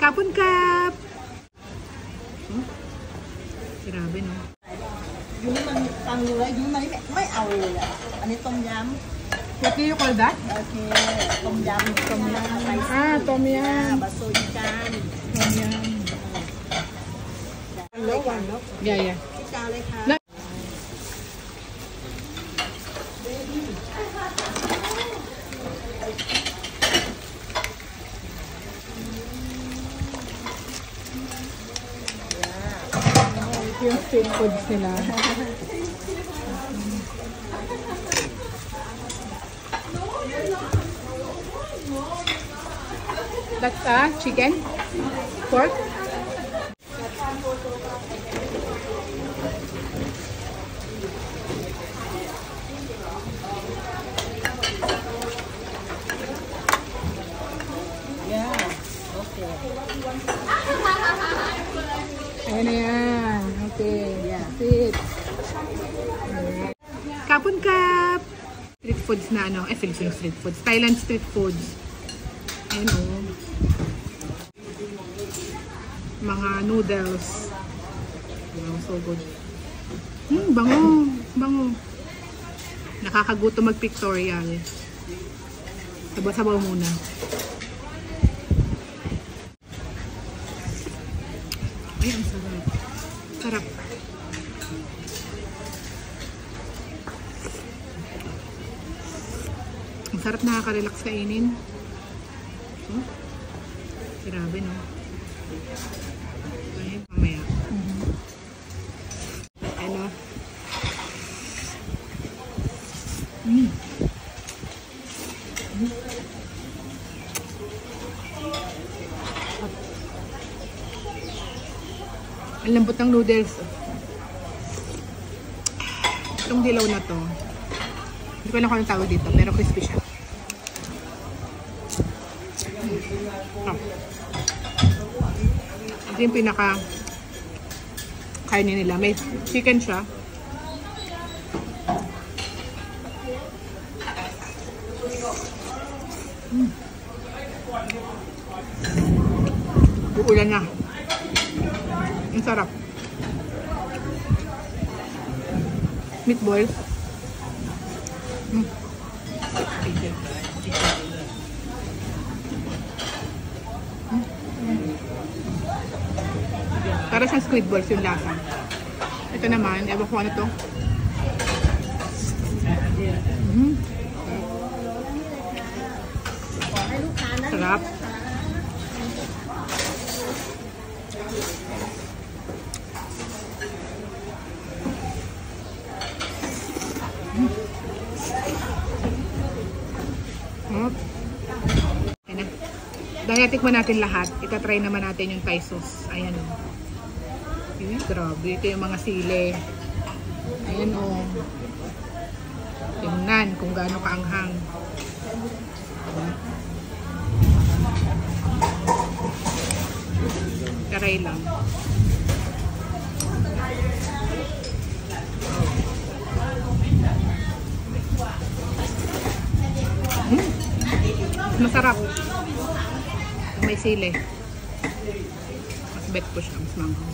Kapon Cup! Grabe, no? ยุ้ยมันฟังดูแล้วยุ้ยไม่เอาเลยอ่ะอันนี้ต้มยำ What do you call that? โอเคต้มยำไป Tom yum. บะโซอีจาน Tom yum. เลยค่ะ Yeah, yeah. อีจานเลยค่ะ No. Yung street foods nila. That's chicken? Pork? Yeah, okay. Ayan na yan. Okay. Yeah. That's it. Kapon Cup! Street foods na ano. Filipino street foods. Thailand street foods. Ayan o. Mga noodles. Wow, so good. Bango. Bango. Nakakaguto mag-pictorial. Sabaw-sabaw muna. Ay, ang sarap. Sarap. Ang sarap, nakaka-relax kainin. Grabe, no? Ayun, mamaya. Ano? Ang lambot ng noodles. Itong dilaw na to, hindi ko alam kung anong tawag dito, pero crispy siya. Ito yung pinaka kainin nila. May chicken siya. Uulan na. Ang sarap. Meatball. Para sa squid balls yung lasa. Ito naman, ewan ko ano to. Sarap. Ayan na. Dahil natikman natin lahat, itatry naman natin yung Thai sauce. Ayan o. Grabe, ito yung mga sili. Ayan o. Tingnan kung gaano kaanghang. Taray lang. Masarap. May sili. Mas bet ko siya. Mas manghang.